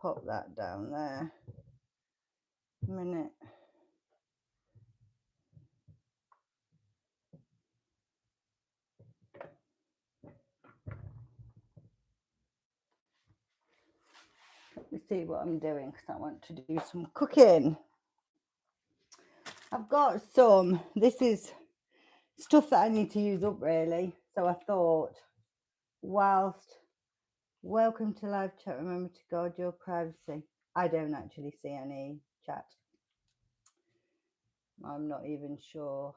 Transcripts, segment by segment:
pop that down there. A minute. Let me see what I'm doing because I want to do some cooking. I've got some, this is stuff that I need to use up really. So I thought, whilst welcome to live chat, remember to guard your privacy. I don't actually see any chat. I'm not even sure.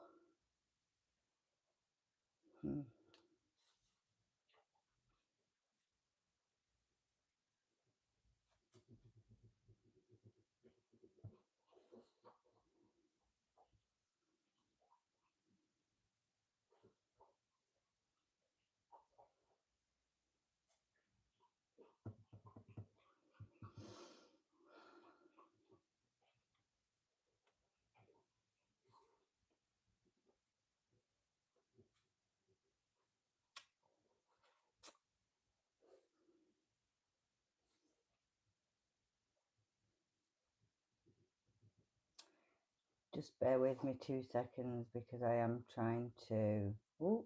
Just bear with me 2 seconds because I am trying to. Ooh.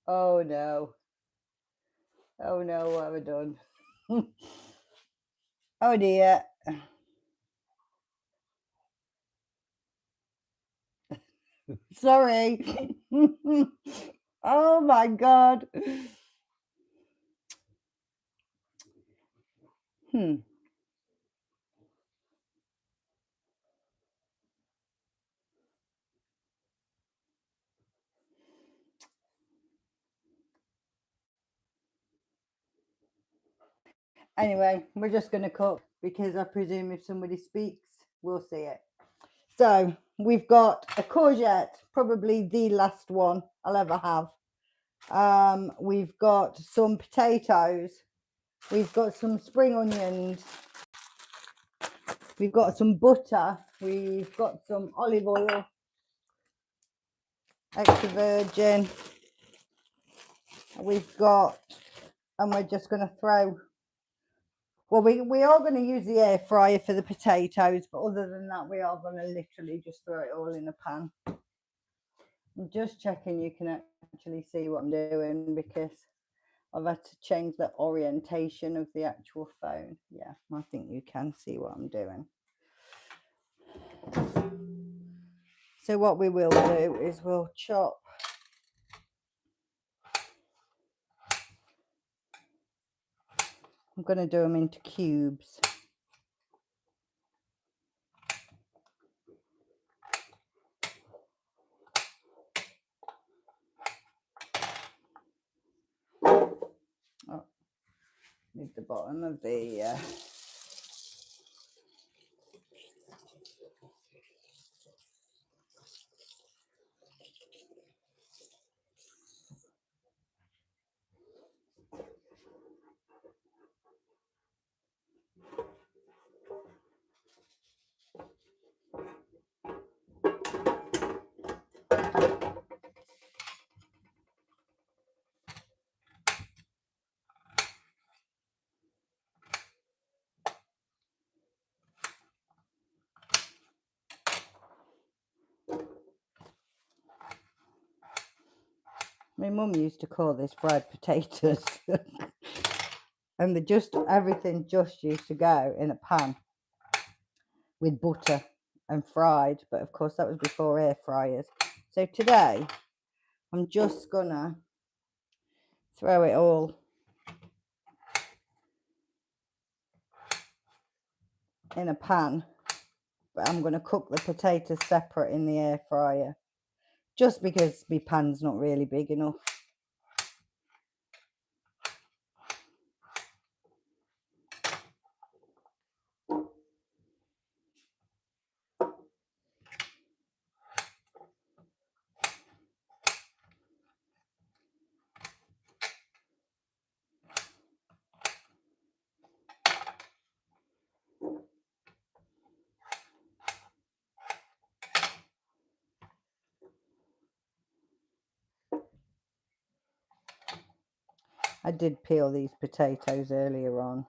Oh no. Oh no, what have I done? Oh dear. Sorry. Oh my God. Anyway, we're just going to cook because I presume if somebody speaks, we'll see it. So we've got a courgette, probably the last one I'll ever have. We've got some potatoes. We've got some spring onions. We've got some butter. We've got some olive oil, extra virgin. We've got, and we're just going to throw. Well, we are going to use the air fryer for the potatoes, but other than that, we are going to literally just throw it all in a pan. I'm just checking you can actually see what I'm doing because I've had to change the orientation of the actual phone. Yeah, I think you can see what I'm doing. So what we will do is we'll chop. I'm going to do them into cubes. Oh, need the bottom of the My mum used to call this fried potatoes. And everything just used to go in a pan with butter and fried. But of course, that was before air fryers. So today, I'm just gonna throw it all in a pan. But I'm gonna cook the potatoes separate in the air fryer. Just because my pan's not really big enough. I did peel these potatoes earlier on.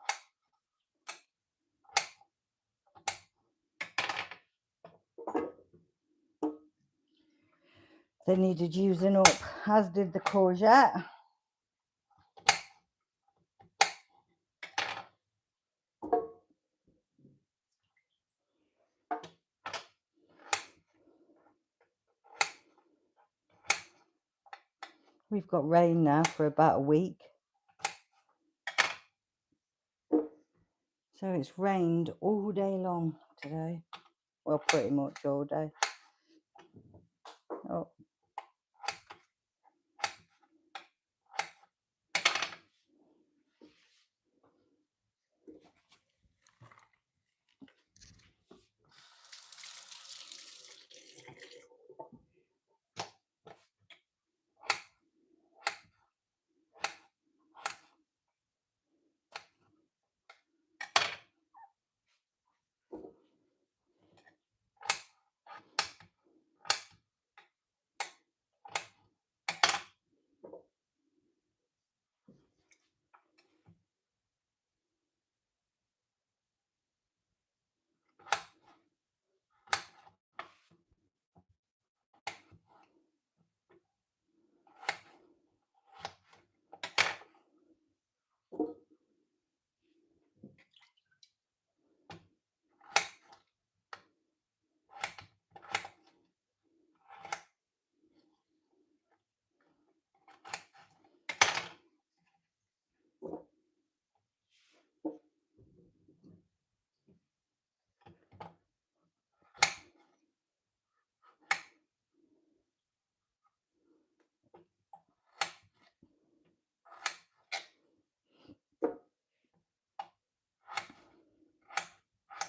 They needed using up, as did the courgette. We've got rain now for about a week. So it's rained all day long today. Well, pretty much all day. Oh.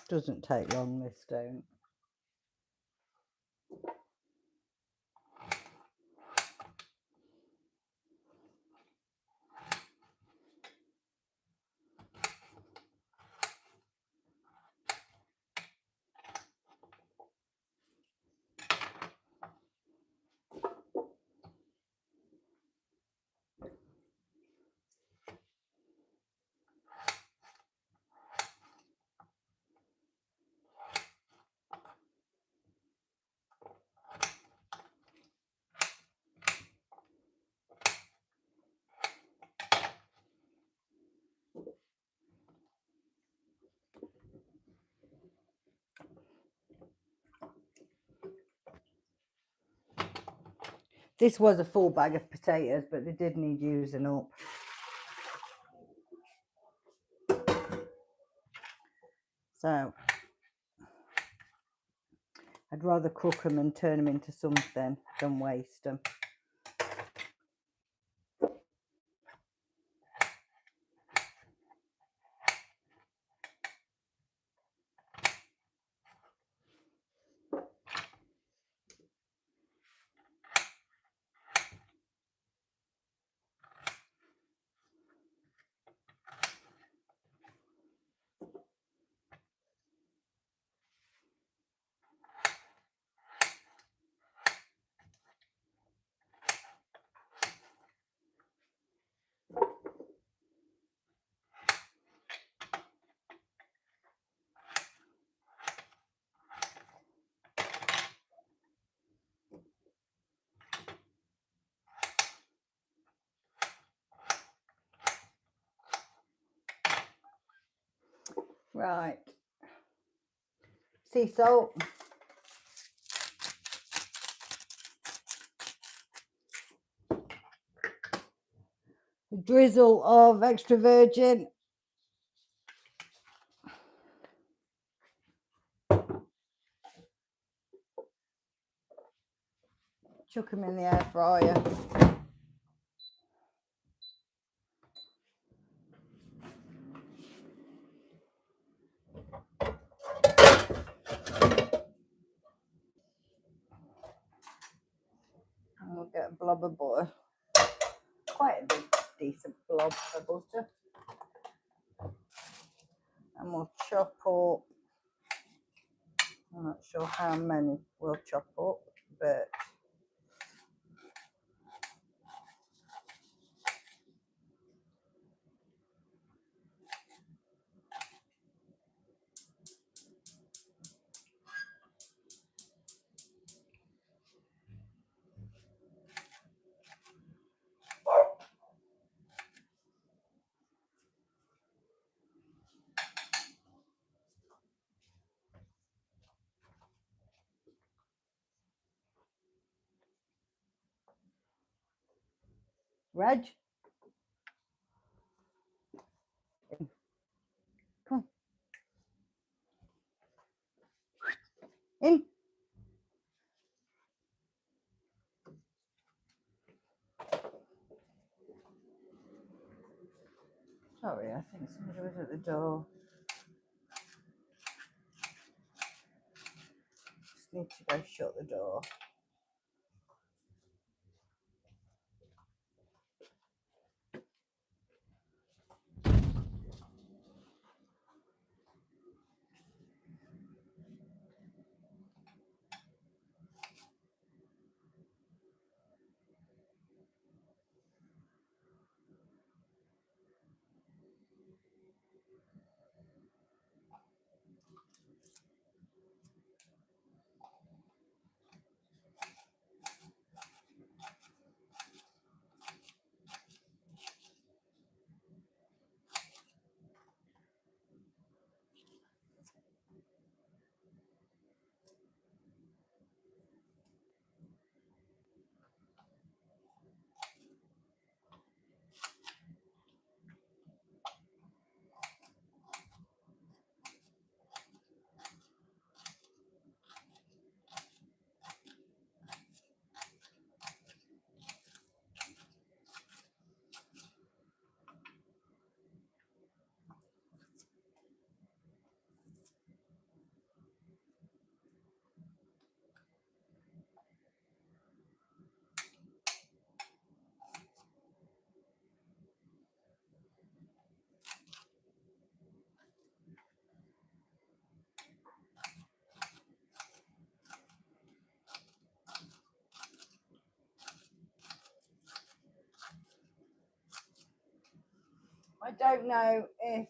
Doesn't take long, this don't. This was a full bag of potatoes, but they did need using up. So I'd rather cook them and turn them into something than waste them. Right. Sea salt. A drizzle of extra virgin. Chuck them in the air fryer. And we'll get a blob of butter. Quite a big, decent blob of butter. And we'll chop up, I'm not sure how many we'll chop up, but Reg, come on, in. Sorry, I think somebody was at the door. Just need to go shut the door. I don't know if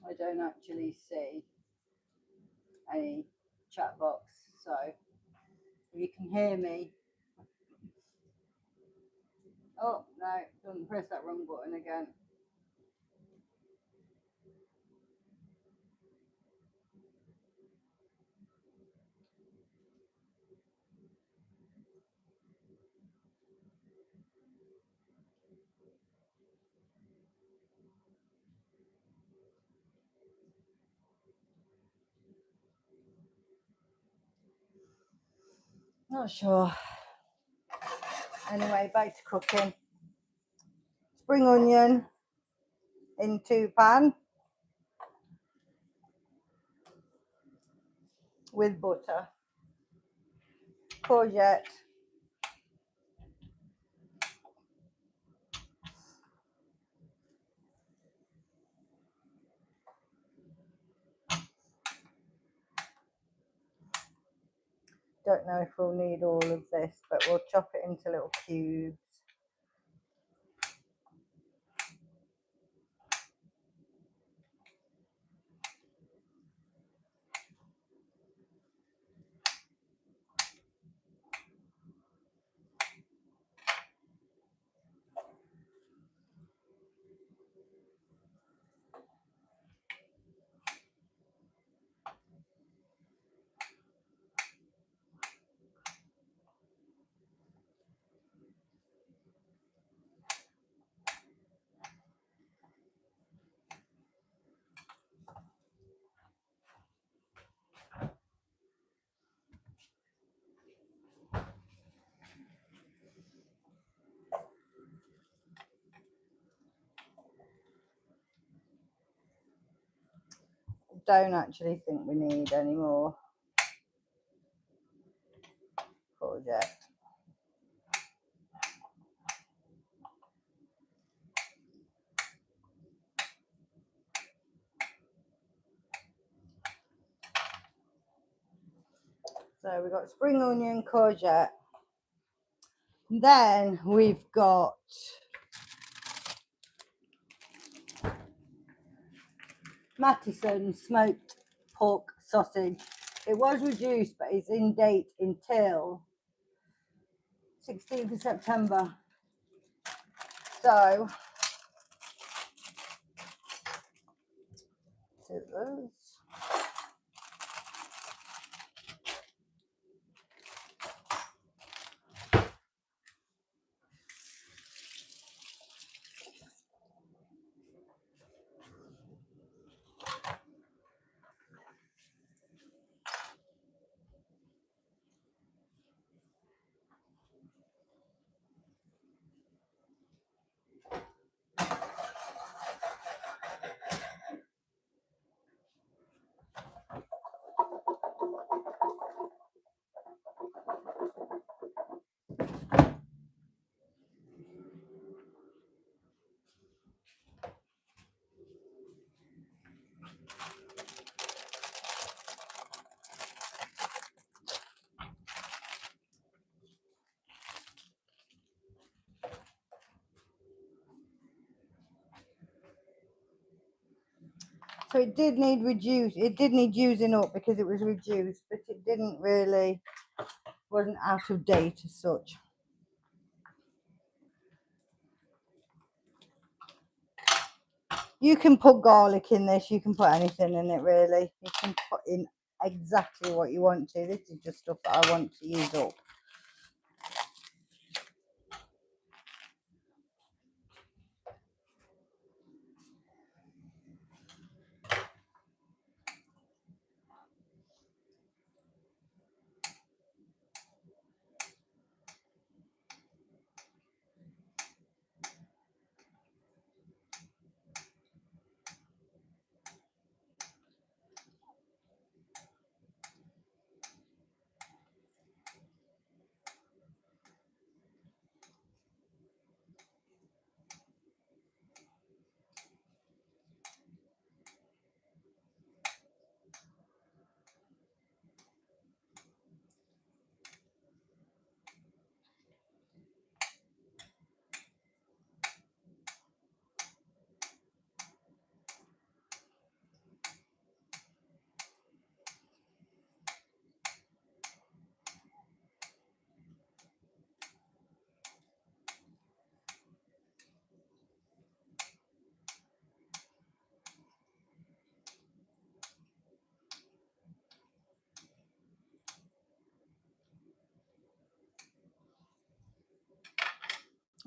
I don't actually see any chat box, so if you can hear me. Oh no, don't press that wrong button again. Not sure. Anyway, back to cooking. Spring onion into pan with butter. Courgette. Don't know if we'll need all of this, but we'll chop it into little cubes. Don't actually think we need any more courgette. So we've got spring onion, courgette. Then we've got Mattison smoked pork sausage. It was reduced, but it's in date until 16th of September. So, scissors. So it did need using up because it was reduced, but it didn't really, wasn't out of date as such. You can put garlic in this, you can put anything in it really. You can put in exactly what you want to. This is just stuff that I want to use up.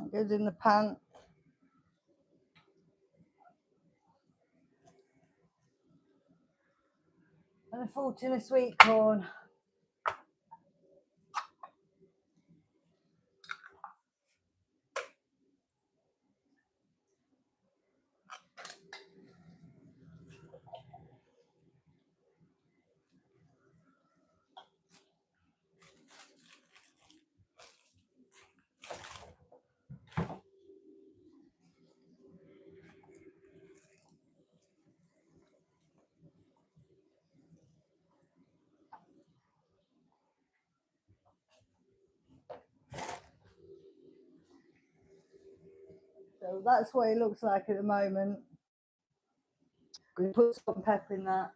It goes in the pan. And a full tin of sweet corn. So that's what it looks like at the moment. We put salt and pepper in that.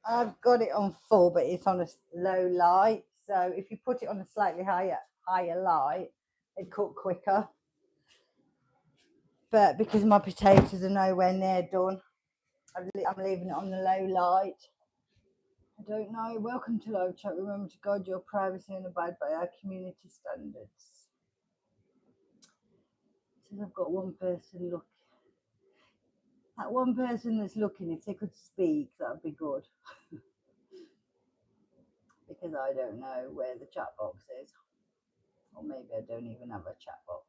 I've got it on full, but it's on a low light. So if you put it on a slightly higher light, it'd cook quicker. But because my potatoes are nowhere near done, I'm leaving it on the low light. I don't know. Welcome to live chat. Remember to guard your privacy and abide by our community standards. So I've got one person look. That one person that's looking, if they could speak, that would be good. Because I don't know where the chat box is. Or maybe I don't even have a chat box.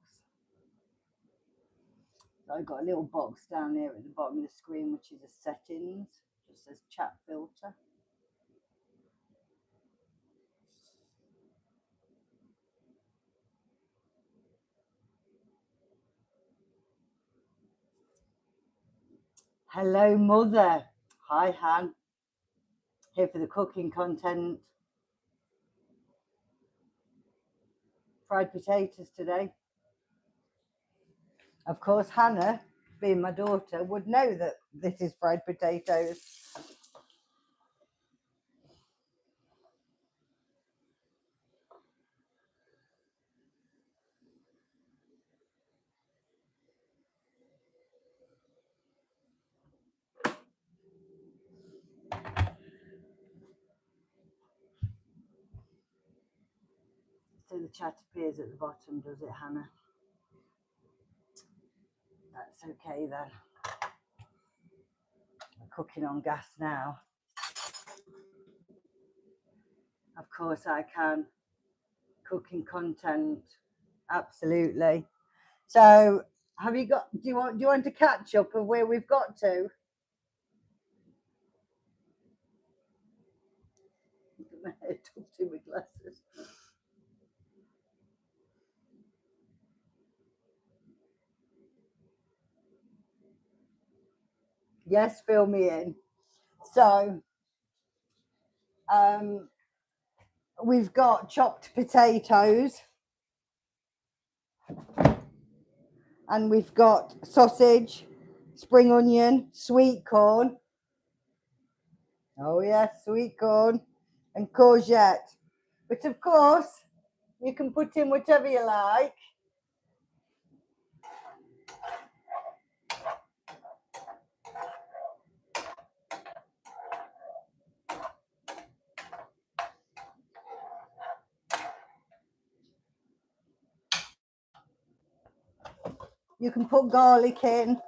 So I've got a little box down here at the bottom of the screen, which is a settings, just says chat filter. Hello, Mother. Hi, Han. Here for the cooking content. Fried potatoes today. Of course, Hannah, being my daughter, would know that this is fried potatoes. So the chat appears at the bottom, does it, Hannah? That's okay then. I'm cooking on gas now. Of course I can. Cooking content, absolutely. So have you got? Do you want to catch up of where we've got to? My head up to my glasses. Yes, fill me in. So we've got chopped potatoes, and we've got sausage, spring onion, sweet corn. Oh yes, sweet corn and courgette. But of course, you can put in whatever you like. You can put garlic in.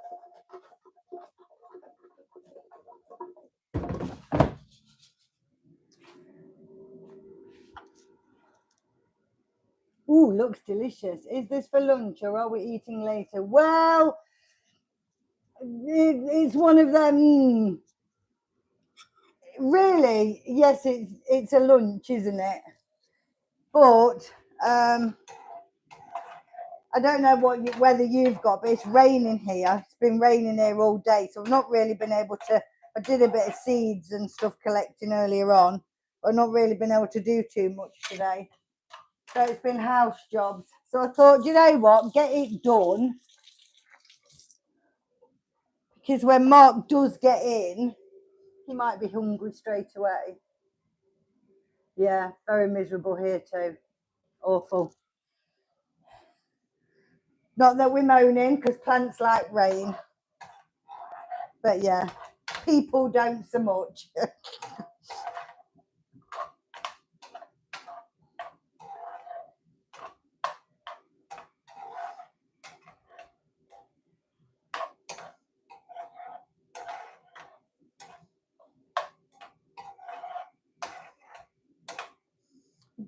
Ooh, looks delicious. Is this for lunch or are we eating later? Well, it's one of them. Really, yes, it's a lunch, isn't it? But I don't know whether you've got, but it's raining here. It's been raining here all day, so I've not really been able to. I did a bit of seeds and stuff collecting earlier on, but I've not really been able to do too much today. So it's been house jobs. So I thought, you know what, get it done. Because when Mark does get in, he might be hungry straight away. Yeah, very miserable here too. Awful. Not that we're moaning, because plants like rain. But yeah, people don't so much.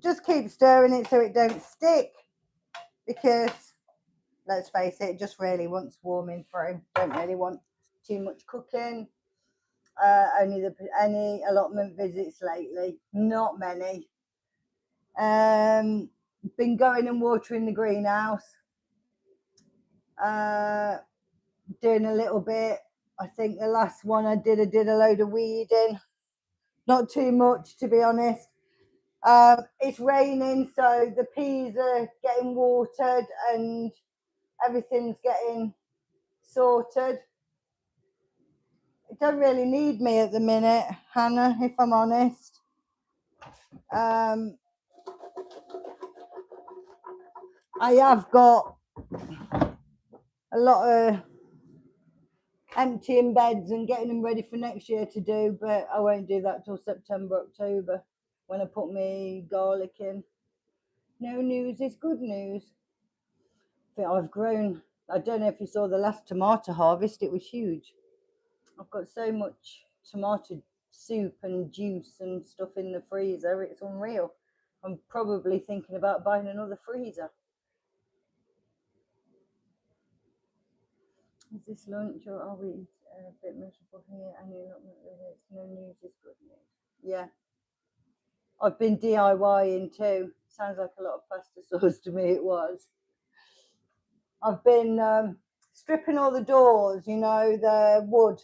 Just keep stirring it so it don't stick, because let's face it just really wants warming through. Don't really want too much cooking. Any allotment visits lately? Not many. Been going and watering the greenhouse. Doing a little bit. I think the last one I did a load of weeding. Not too much, to be honest. It's raining, so the peas are getting watered and everything's getting sorted. It don't really need me at the minute, Hannah, if I'm honest. I have got a lot of emptying beds and getting them ready for next year to do, but I won't do that till September, October, when I put my garlic in. No news is good news. I think I've grown, I don't know if you saw the last tomato harvest, it was huge. I've got so much tomato soup and juice and stuff in the freezer, it's unreal. I'm probably thinking about buying another freezer. Is this lunch or are we a bit miserable here? And you're not no news is good news. Yeah. I've been DIYing too. Sounds like a lot of pasta sauce to me, it was. I've been stripping all the doors, you know, the wood.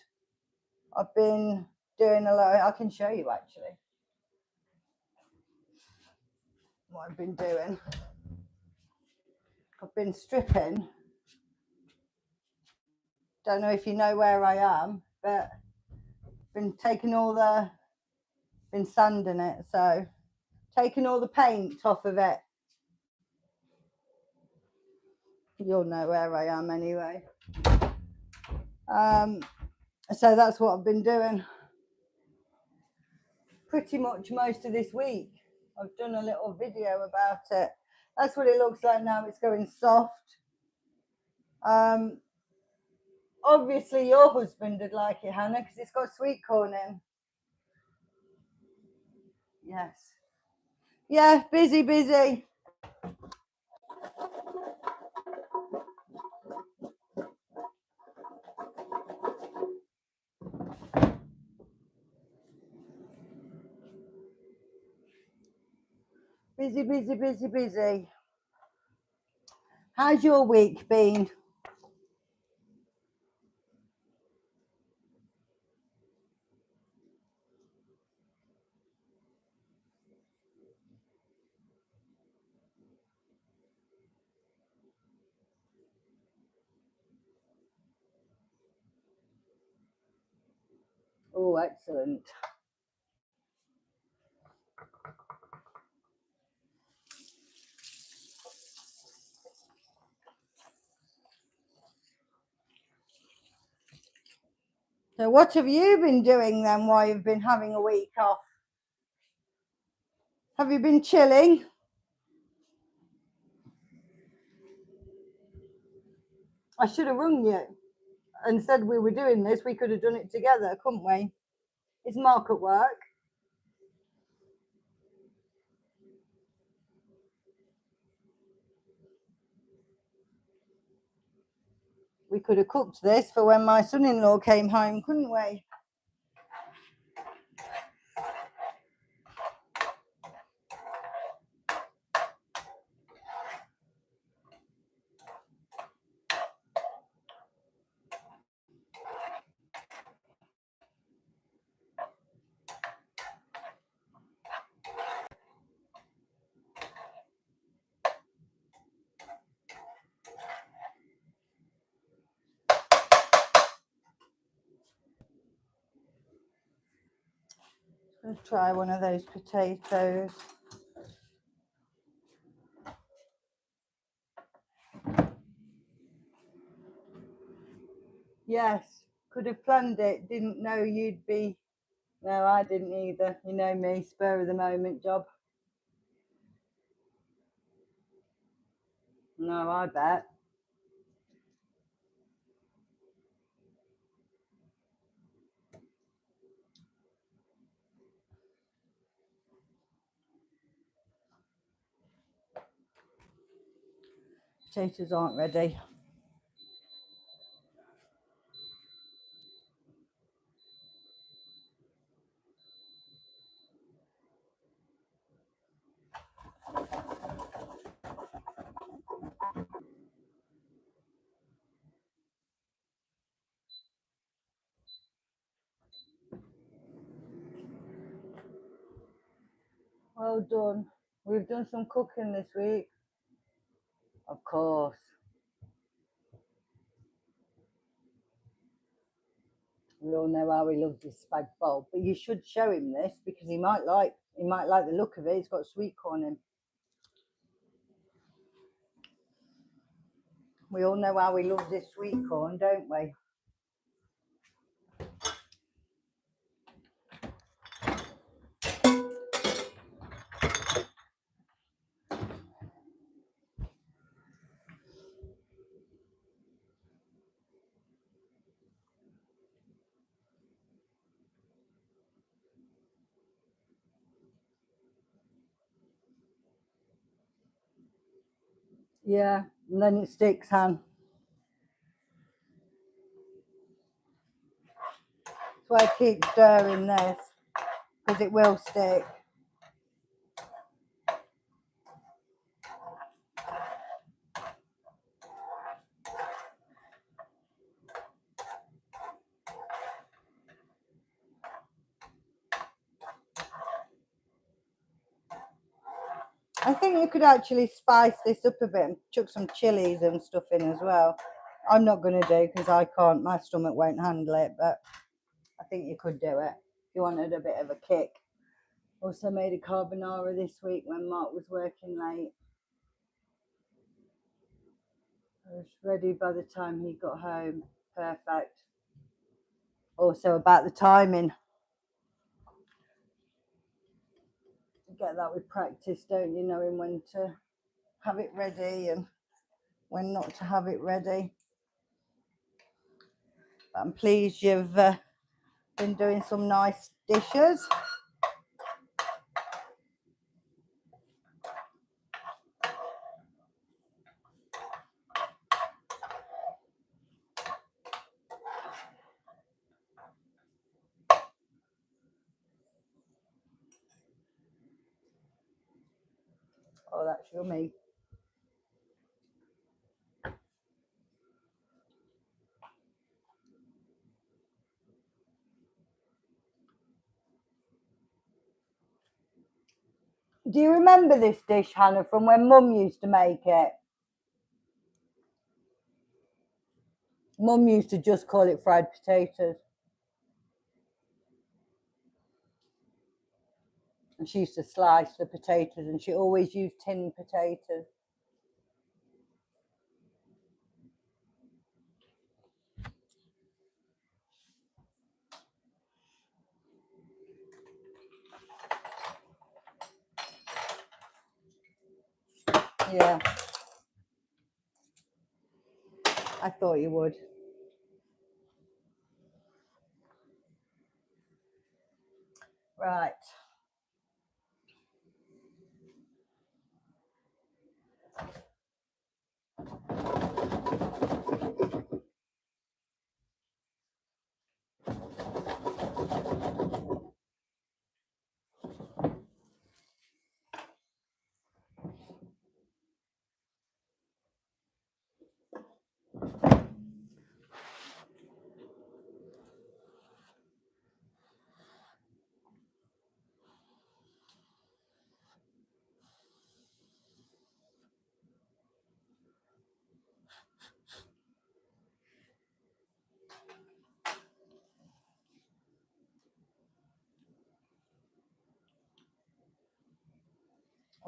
I've been doing a lot. I can show you actually what I've been doing. I've been stripping. Don't know if you know where I am, but been taking all the, been sanding it, so taking all the paint off of it. You'll know where I am anyway. So that's what I've been doing pretty much most of this week. I've done a little video about it. That's what it looks like now. It's going soft. Obviously your husband would like it, Hannah, because it's got sweet corn in. Yes. Yeah, busy. Busy, busy. How's your week been? Oh, excellent. So what have you been doing then while you've been having a week off? Have you been chilling? I should have rung you and said we were doing this. We could have done it together, couldn't we? Is Mark at work? We could have cooked this for when my son-in-law came home, couldn't we? Let's try one of those potatoes. Yes, could have planned it. Didn't know you'd be. No, I didn't either. You know me, spur of the moment job. No, I bet. Potatoes aren't ready. Well done. We've done some cooking this week. Of course. We all know how he loves his spag bol, but you should show him this because he might like the look of it. It's got sweet corn in. We all know how he loves his sweet corn, don't we? Yeah, and then it sticks, Han. That's why I keep stirring this, because it will stick. I think you could actually spice this up a bit and chuck some chilies and stuff in as well. I'm not going to do because I can't, my stomach won't handle it, but I think you could do it if you wanted a bit of a kick. Also made a carbonara this week when Mark was working late. I was ready by the time he got home. Perfect. Also about the timing. You get that with practice, don't you? Knowing when to have it ready and when not to have it ready. But I'm pleased you've been doing some nice dishes. Oh, that's yummy. Do you remember this dish, Hannah, from when Mum used to make it? Mum used to just call it fried potatoes. And she used to slice the potatoes and she always used tin potatoes. Yeah, I thought you would. Right.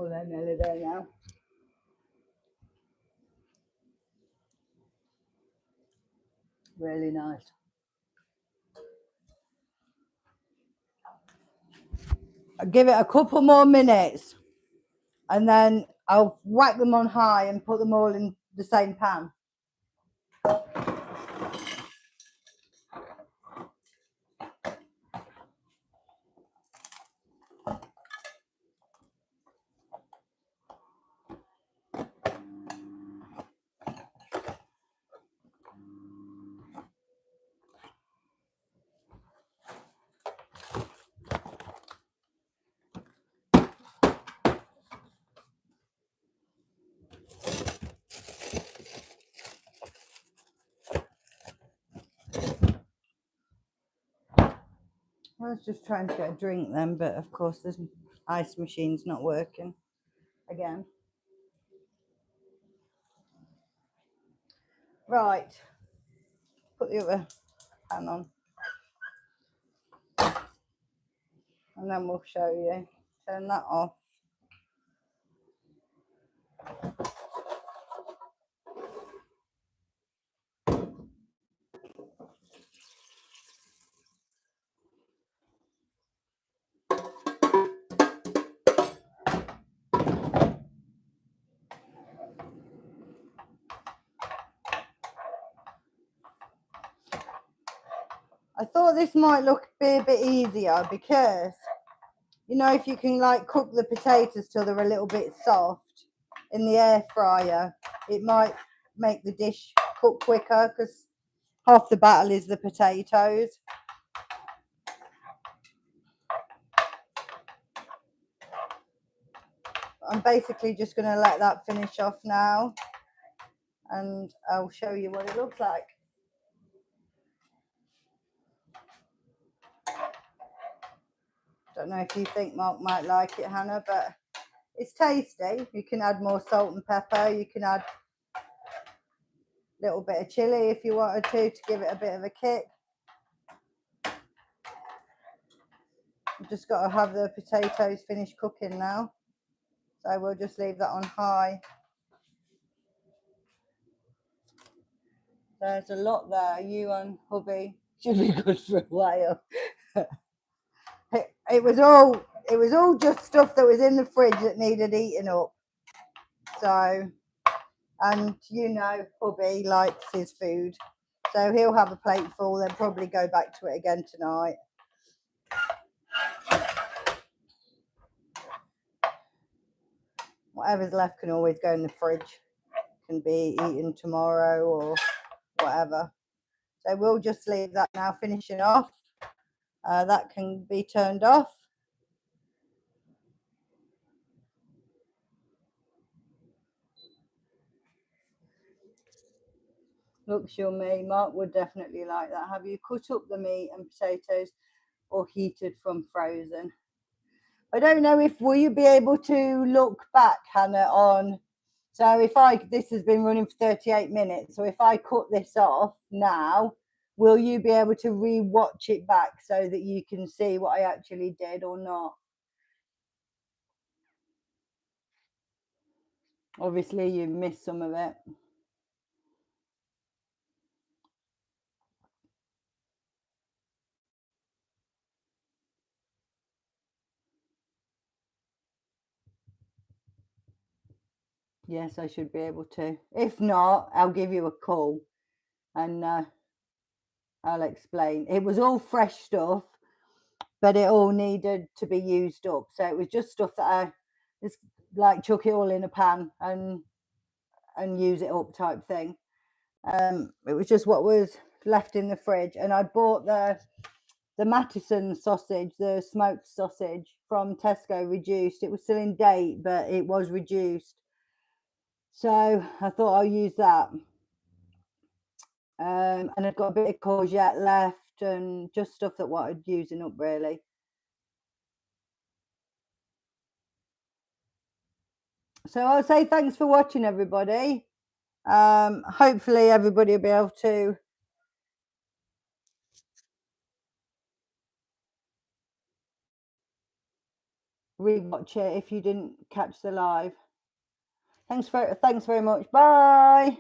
Oh, they're nearly there now. Really nice. I'll give it a couple more minutes and then I'll whack them on high and put them all in the same pan. I was just trying to get a drink then, but of course the ice machine's not working again. Right, put the other pan on. and then we'll show you. Turn that off. I thought this might be a bit easier because, you know, if you can like cook the potatoes till they're a little bit soft in the air fryer, it might make the dish cook quicker because half the battle is the potatoes. I'm basically just going to let that finish off now, and I'll show you what it looks like. Don't know if you think Mark might like it, Hannah, but it's tasty. You can add more salt and pepper. You can add a little bit of chili if you wanted to give it a bit of a kick. You've just got to have the potatoes finished cooking now. So we'll just leave that on high. There's a lot there. You and hubby should be good for a while. It was all just stuff that was in the fridge that needed eating up. So, and you know, hubby likes his food, so he'll have a plate full, then probably go back to it again tonight. Whatever's left can always go in the fridge, can be eaten tomorrow or whatever. So we'll just leave that now finishing off. That can be turned off. Looks yummy. Mark would definitely like that. Have you cut up the meat and potatoes or heated from frozen? I don't know if will you be able to look back, Hannah, on, so if this has been running for 38 minutes, so if I cut this off now, will you be able to re-watch it back so that you can see what I actually did or not? Obviously you missed some of it. Yes, I should be able to. If not, I'll give you a call and I'll explain. It was all fresh stuff, but it all needed to be used up. So it was just stuff that I just like chuck it all in a pan and use it up type thing. It was just what was left in the fridge, and I bought the Mattison sausage, the smoked sausage from Tesco reduced. It was still in date, but it was reduced. So I thought I'll use that. And I've got a bit of courgette left and just stuff that wanted using up really. So I'll say thanks for watching, everybody. Hopefully everybody will be able to rewatch it if you didn't catch the live. Thanks very much. Bye.